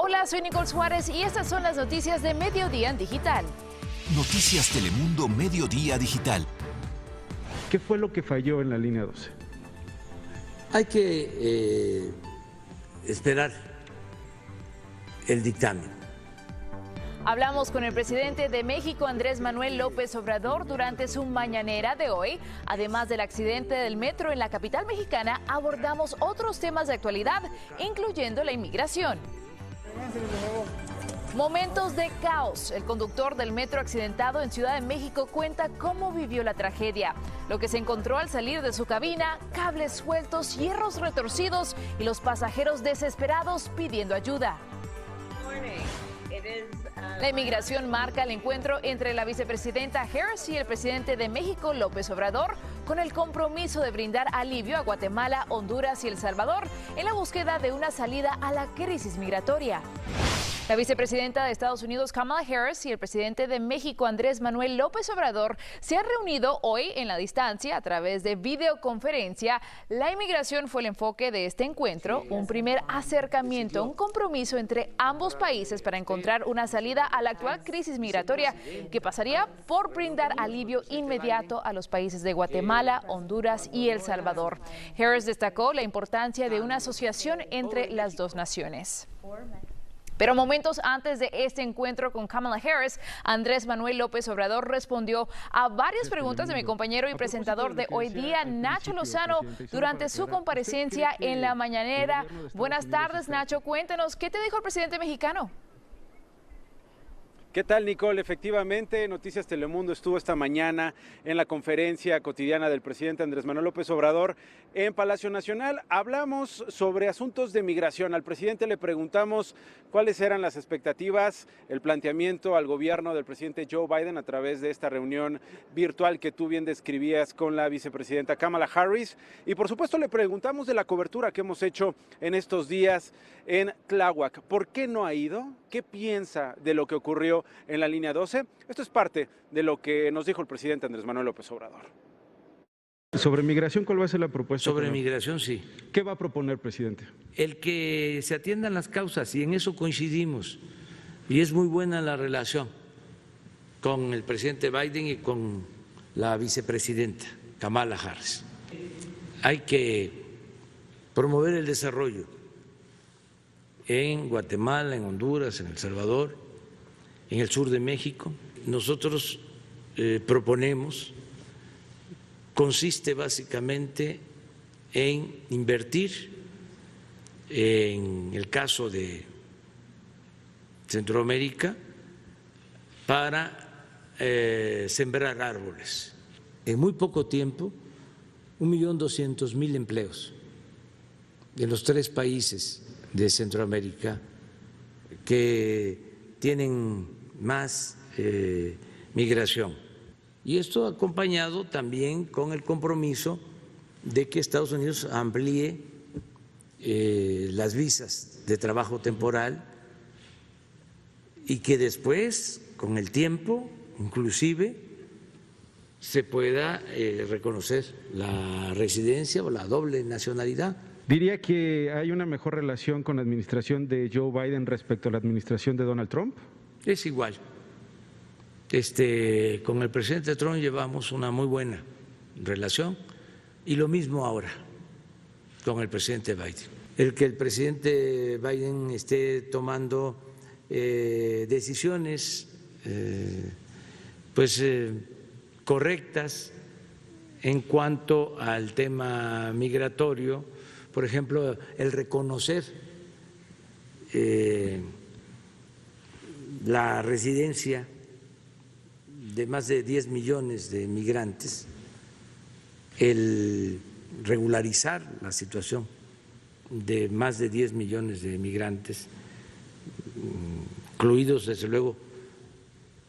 Hola, soy Nicole Suárez y estas son las noticias de Mediodía en Digital. Noticias Telemundo Mediodía Digital. ¿Qué fue lo que falló en la línea 12? Hay que esperar el dictamen. Hablamos con el presidente de México, Andrés Manuel López Obrador, durante su mañanera de hoy. Además del accidente del metro en la capital mexicana, abordamos otros temas de actualidad, incluyendo la inmigración. Momentos de caos. El conductor del metro accidentado en Ciudad de México cuenta cómo vivió la tragedia. Lo que se encontró al salir de su cabina: cables sueltos, hierros retorcidos y los pasajeros desesperados pidiendo ayuda. La inmigración marca el encuentro entre la vicepresidenta Harris y el presidente de México, López Obrador, con el compromiso de brindar alivio a Guatemala, Honduras y El Salvador en la búsqueda de una salida a la crisis migratoria. La vicepresidenta de Estados Unidos, Kamala Harris, y el presidente de México, Andrés Manuel López Obrador, se han reunido hoy en la distancia a través de videoconferencia. La inmigración fue el enfoque de este encuentro, un primer acercamiento, un compromiso entre ambos países para encontrar una salida a la actual crisis migratoria que pasaría por brindar alivio inmediato a los países de Guatemala, Honduras y El Salvador. Harris destacó la importancia de una asociación entre las dos naciones. Pero momentos antes de este encuentro con Kamala Harris, Andrés Manuel López Obrador respondió a varias preguntas de mi compañero y presentador de Hoy Día, Nacho Lozano, durante su comparecencia en la mañanera. Buenas tardes, Nacho. Cuéntanos, ¿qué te dijo el presidente mexicano? ¿Qué tal, Nicole? Efectivamente, Noticias Telemundo estuvo esta mañana en la conferencia cotidiana del presidente Andrés Manuel López Obrador en Palacio Nacional. Hablamos sobre asuntos de migración. Al presidente le preguntamos cuáles eran las expectativas, el planteamiento al gobierno del presidente Joe Biden a través de esta reunión virtual que tú bien describías con la vicepresidenta Kamala Harris. Y por supuesto le preguntamos de la cobertura que hemos hecho en estos días en Tláhuac. ¿Por qué no ha ido? ¿Qué piensa de lo que ocurrió en la línea 12? Esto es parte de lo que nos dijo el presidente Andrés Manuel López Obrador. Sobre migración, ¿cuál va a ser la propuesta? Sobre migración, sí. ¿Qué va a proponer, presidente? El que se atiendan las causas, y en eso coincidimos. Y es muy buena la relación con el presidente Biden y con la vicepresidenta Kamala Harris. Hay que promover el desarrollo en Guatemala, en Honduras, en El Salvador, en el sur de México. Nosotros proponemos, consiste básicamente en invertir, en el caso de Centroamérica, para sembrar árboles. En muy poco tiempo, 1.200.000 empleos en los 3 países de Centroamérica que tienen más migración. Y esto acompañado también con el compromiso de que Estados Unidos amplíe las visas de trabajo temporal y que después, con el tiempo, inclusive, se pueda reconocer la residencia o la doble nacionalidad. ¿Diría que hay una mejor relación con la administración de Joe Biden respecto a la administración de Donald Trump? Es igual. Con el presidente Trump llevamos una muy buena relación y lo mismo ahora con el presidente Biden. El que el presidente Biden esté tomando decisiones correctas en cuanto al tema migratorio. Por ejemplo, el reconocer la residencia de más de 10 millones de migrantes, el regularizar la situación de más de 10 millones de migrantes, incluidos desde luego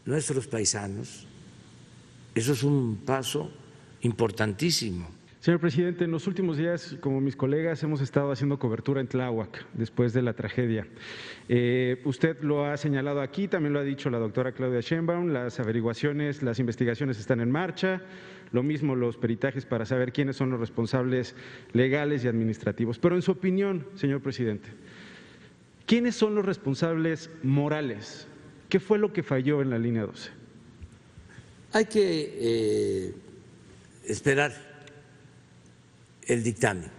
nuestros paisanos. Eso es un paso importantísimo. Señor presidente, en los últimos días, como mis colegas, hemos estado haciendo cobertura en Tláhuac después de la tragedia. Usted lo ha señalado aquí, también lo ha dicho la doctora Claudia Sheinbaum, las averiguaciones, las investigaciones están en marcha, lo mismo los peritajes para saber quiénes son los responsables legales y administrativos. Pero en su opinión, señor presidente, ¿Quiénes son los responsables morales? ¿Qué fue lo que falló en la línea 12? Hay que esperar el dictamen,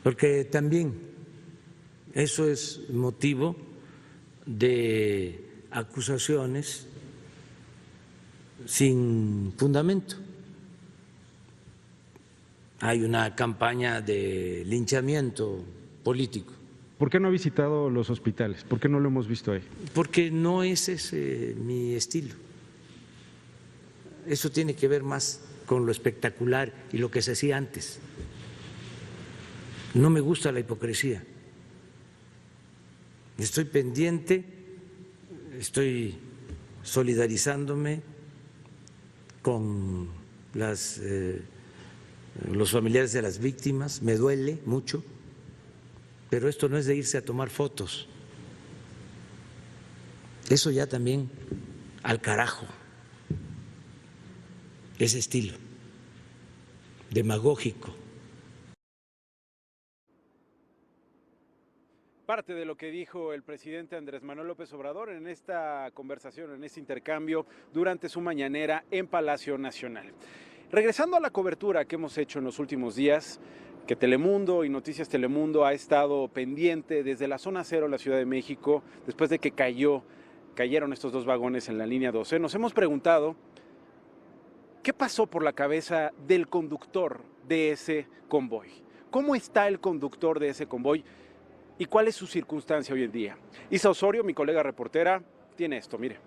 porque también eso es motivo de acusaciones sin fundamento. Hay una campaña de linchamiento político. ¿Por qué no ha visitado los hospitales? ¿Por qué no lo hemos visto ahí? Porque no es ese mi estilo. Eso tiene que ver más con lo espectacular y lo que se hacía antes. No me gusta la hipocresía. Estoy pendiente, estoy solidarizándome con los familiares de las víctimas, me duele mucho, pero esto no es de irse a tomar fotos. Eso ya también al carajo, ese estilo demagógico. Parte de lo que dijo el presidente Andrés Manuel López Obrador en esta conversación, en este intercambio durante su mañanera en Palacio Nacional. Regresando a la cobertura que hemos hecho en los últimos días, que Telemundo y Noticias Telemundo ha estado pendiente desde la zona cero de la Ciudad de México, después de que cayeron estos dos vagones en la línea 12, nos hemos preguntado qué pasó por la cabeza del conductor de ese convoy. ¿Cómo está el conductor de ese convoy? ¿Y cuál es su circunstancia hoy en día? Isa Osorio, mi colega reportera, tiene esto, mire.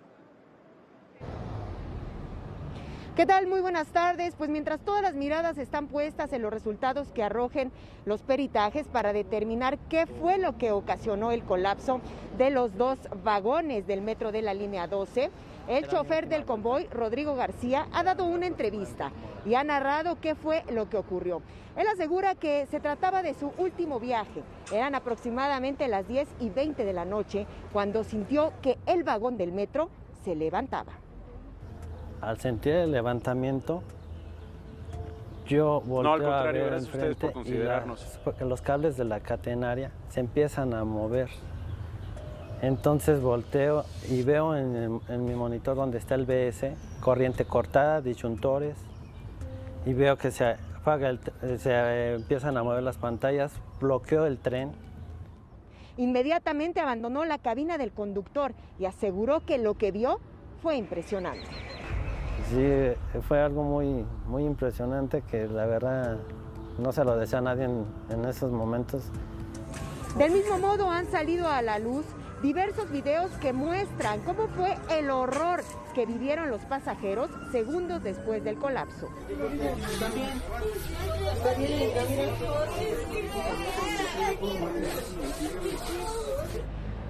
¿Qué tal? Muy buenas tardes. Pues mientras todas las miradas están puestas en los resultados que arrojen los peritajes para determinar qué fue lo que ocasionó el colapso de los dos vagones del metro de la línea 12, el chofer del convoy, Rodrigo García, ha dado una entrevista y ha narrado qué fue lo que ocurrió. Él asegura que se trataba de su último viaje. Eran aproximadamente las 10:20 de la noche cuando sintió que el vagón del metro se levantaba. Al sentir el levantamiento, yo volteo a ver enfrente y los cables de la catenaria se empiezan a mover. Entonces volteo y veo en mi monitor donde está el BS, corriente cortada, disyuntores, y veo que se empiezan a mover las pantallas, bloqueo el tren. Inmediatamente abandonó la cabina del conductor y aseguró que lo que vio fue impresionante. Sí, fue algo muy impresionante que la verdad no se lo desea a nadie en esos momentos. Del mismo modo han salido a la luz diversos videos que muestran cómo fue el horror que vivieron los pasajeros segundos después del colapso.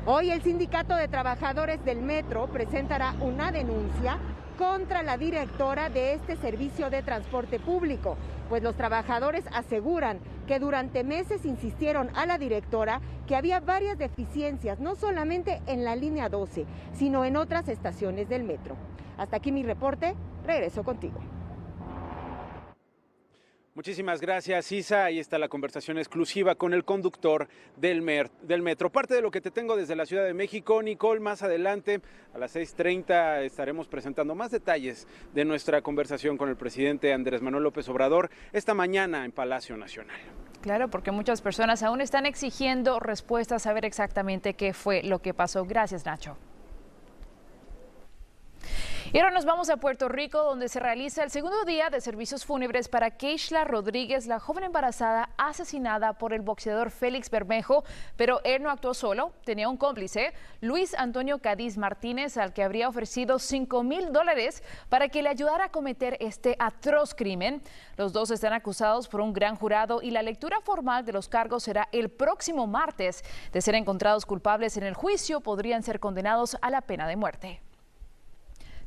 Hoy el Sindicato de Trabajadores del Metro presentará una denuncia contra la directora de este servicio de transporte público, pues los trabajadores aseguran que durante meses insistieron a la directora que había varias deficiencias, no solamente en la línea 12, sino en otras estaciones del metro. Hasta aquí mi reporte, regreso contigo. Muchísimas gracias, Isa. Ahí está la conversación exclusiva con el conductor del metro. Parte de lo que te tengo desde la Ciudad de México. Nicole, más adelante, a las 6:30, estaremos presentando más detalles de nuestra conversación con el presidente Andrés Manuel López Obrador esta mañana en Palacio Nacional. Claro, porque muchas personas aún están exigiendo respuestas, saber exactamente qué fue lo que pasó. Gracias, Nacho. Y ahora nos vamos a Puerto Rico, donde se realiza el segundo día de servicios fúnebres para Keishla Rodríguez, la joven embarazada asesinada por el boxeador Félix Bermejo, pero él no actuó solo, tenía un cómplice, Luis Antonio Cádiz Martínez, al que habría ofrecido $5,000 para que le ayudara a cometer este atroz crimen. Los dos están acusados por un gran jurado y la lectura formal de los cargos será el próximo martes. De ser encontrados culpables en el juicio, podrían ser condenados a la pena de muerte.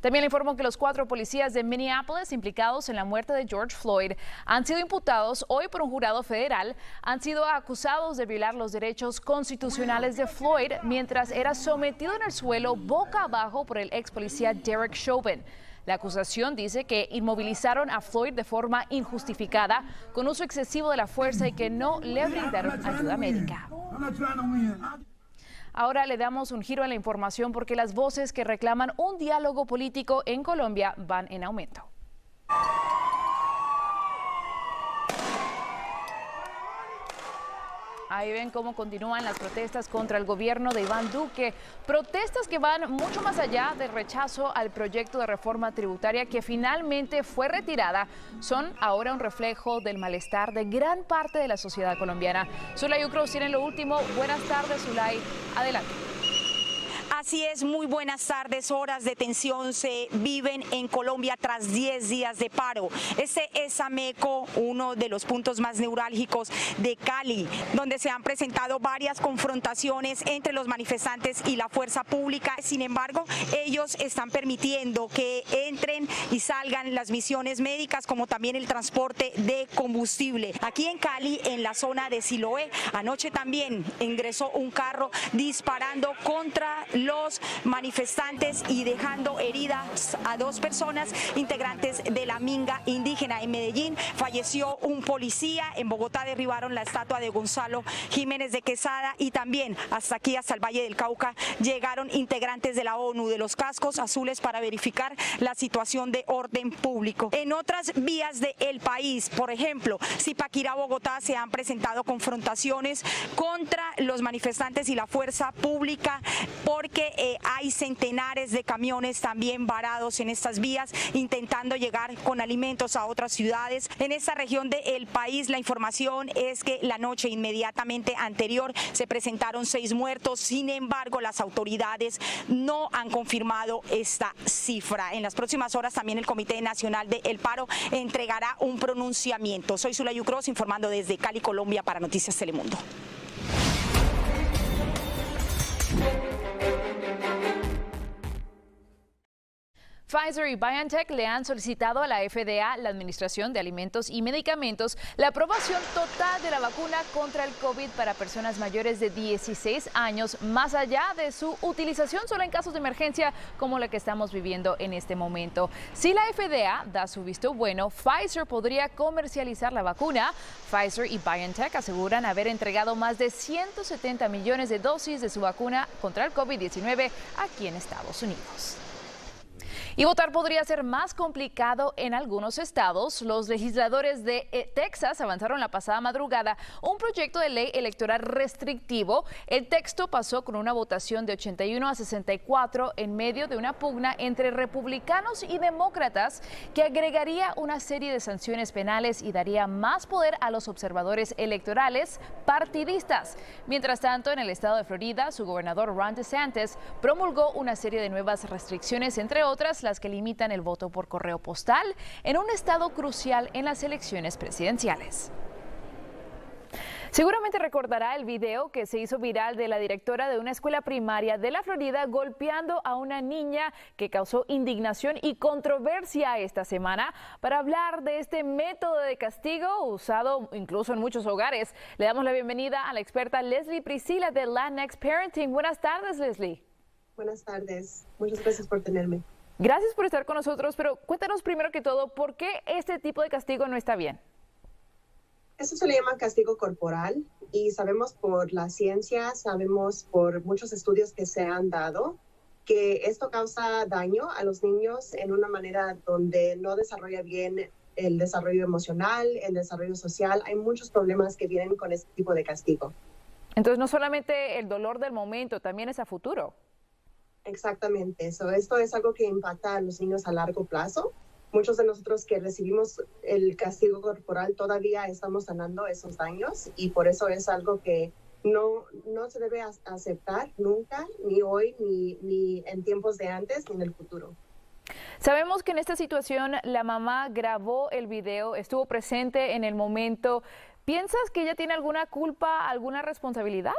También le informó que los 4 policías de Minneapolis implicados en la muerte de George Floyd han sido imputados hoy por un jurado federal. Han sido acusados de violar los derechos constitucionales de Floyd mientras era sometido en el suelo boca abajo por el ex policía Derek Chauvin. La acusación dice que inmovilizaron a Floyd de forma injustificada, con uso excesivo de la fuerza y que no le brindaron ayuda médica. Ahora le damos un giro a la información porque las voces que reclaman un diálogo político en Colombia van en aumento. Ahí ven cómo continúan las protestas contra el gobierno de Iván Duque. Protestas que van mucho más allá del rechazo al proyecto de reforma tributaria que finalmente fue retirada. Son ahora un reflejo del malestar de gran parte de la sociedad colombiana. Zulay Ucros tiene lo último. Buenas tardes, Zulay. Adelante. Así es, muy buenas tardes. Horas de tensión se viven en Colombia tras 10 días de paro. Este es Ameco, uno de los puntos más neurálgicos de Cali, donde se han presentado varias confrontaciones entre los manifestantes y la fuerza pública. Sin embargo, ellos están permitiendo que entren y salgan las misiones médicas, como también el transporte de combustible. Aquí en Cali, en la zona de Siloé, anoche también ingresó un carro disparando contra los manifestantes y dejando heridas a 2 personas integrantes de la minga indígena. En Medellín falleció un policía, en Bogotá derribaron la estatua de Gonzalo Jiménez de Quesada y también hasta aquí, hasta el Valle del Cauca, llegaron integrantes de la ONU, de los cascos azules, para verificar la situación de orden público. En otras vías del país, por ejemplo, Zipaquirá, Bogotá, se han presentado confrontaciones contra los manifestantes y la fuerza pública porque hay centenares de camiones también varados en estas vías intentando llegar con alimentos a otras ciudades. En esta región del país la información es que la noche inmediatamente anterior se presentaron 6 muertos, sin embargo las autoridades no han confirmado esta cifra. En las próximas horas también el Comité Nacional del Paro entregará un pronunciamiento. Soy Zulay Ucros informando desde Cali, Colombia para Noticias Telemundo. Pfizer y BioNTech le han solicitado a la FDA, la Administración de Alimentos y Medicamentos, la aprobación total de la vacuna contra el COVID para personas mayores de 16 años, más allá de su utilización solo en casos de emergencia como la que estamos viviendo en este momento. Si la FDA da su visto bueno, Pfizer podría comercializar la vacuna. Pfizer y BioNTech aseguran haber entregado más de 170 millones de dosis de su vacuna contra el COVID-19 aquí en Estados Unidos. Y votar podría ser más complicado en algunos estados. Los legisladores de Texas avanzaron la pasada madrugada un proyecto de ley electoral restrictivo. El texto pasó con una votación de 81 a 64 en medio de una pugna entre republicanos y demócratas que agregaría una serie de sanciones penales y daría más poder a los observadores electorales partidistas. Mientras tanto, en el estado de Florida, su gobernador Ron DeSantis promulgó una serie de nuevas restricciones, entre otras las que limitan el voto por correo postal en un estado crucial en las elecciones presidenciales. Seguramente recordará el video que se hizo viral de la directora de una escuela primaria de la Florida golpeando a una niña, que causó indignación y controversia esta semana. Para hablar de este método de castigo usado incluso en muchos hogares, le damos la bienvenida a la experta Leslie Priscilla de Latinx Parenting. Buenas tardes, Leslie. Buenas tardes. Muchas gracias por tenerme. Gracias por estar con nosotros, pero cuéntanos primero que todo, ¿por qué este tipo de castigo no está bien? Eso se le llama castigo corporal y sabemos por la ciencia, sabemos por muchos estudios que se han dado que esto causa daño a los niños en una manera donde no desarrolla bien el desarrollo emocional, el desarrollo social. Hay muchos problemas que vienen con este tipo de castigo. Entonces, no solamente el dolor del momento, también es a futuro. Exactamente. Esto es algo que impacta a los niños a largo plazo. Muchos de nosotros que recibimos el castigo corporal todavía estamos sanando esos daños y por eso es algo que no se debe aceptar nunca, ni hoy, ni en tiempos de antes, ni en el futuro. Sabemos que en esta situación la mamá grabó el video, estuvo presente en el momento. ¿Piensas que ella tiene alguna culpa, alguna responsabilidad?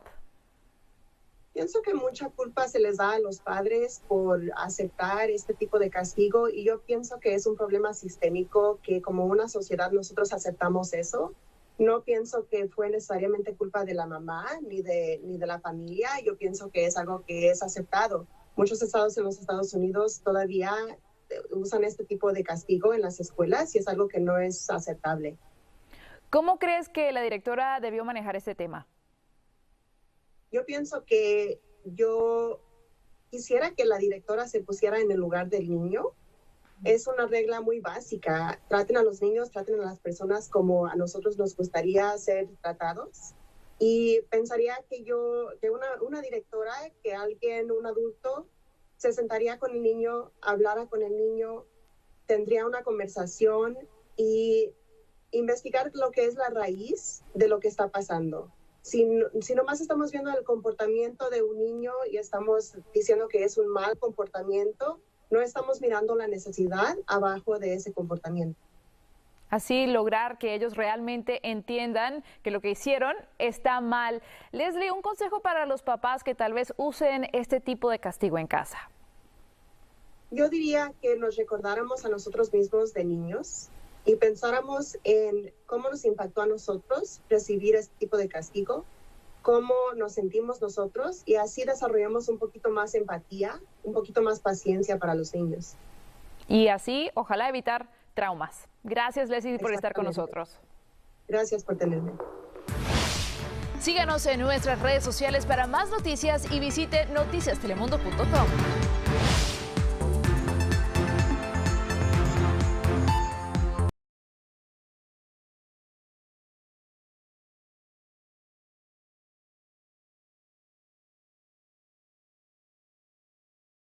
Pienso que mucha culpa se les da a los padres por aceptar este tipo de castigo y yo pienso que es un problema sistémico que como una sociedad nosotros aceptamos eso. No pienso que fue necesariamente culpa de la mamá ni de la familia. Yo pienso que es algo que es aceptado. Muchos estados en los Estados Unidos todavía usan este tipo de castigo en las escuelas y es algo que no es aceptable. ¿Cómo crees que la directora debió manejar este tema? Yo pienso que yo quisiera que la directora se pusiera en el lugar del niño. Es una regla muy básica. Traten a los niños, traten a las personas como a nosotros nos gustaría ser tratados. Y pensaría que una directora, que alguien, un adulto, se sentaría con el niño, hablara con el niño, tendría una conversación y investigar lo que es la raíz de lo que está pasando. Si nomás estamos viendo el comportamiento de un niño y estamos diciendo que es un mal comportamiento, no estamos mirando la necesidad abajo de ese comportamiento. Así lograr que ellos realmente entiendan que lo que hicieron está mal. Leslie, un consejo para los papás que tal vez usen este tipo de castigo en casa. Yo diría que nos recordáramos a nosotros mismos de niños y pensáramos en cómo nos impactó a nosotros recibir este tipo de castigo, cómo nos sentimos nosotros y así desarrollamos un poquito más empatía, un poquito más paciencia para los niños. Y así, ojalá evitar traumas. Gracias, Leslie, por estar con nosotros. Gracias por tenerme. Síganos en nuestras redes sociales para más noticias y visite noticiastelemundo.com.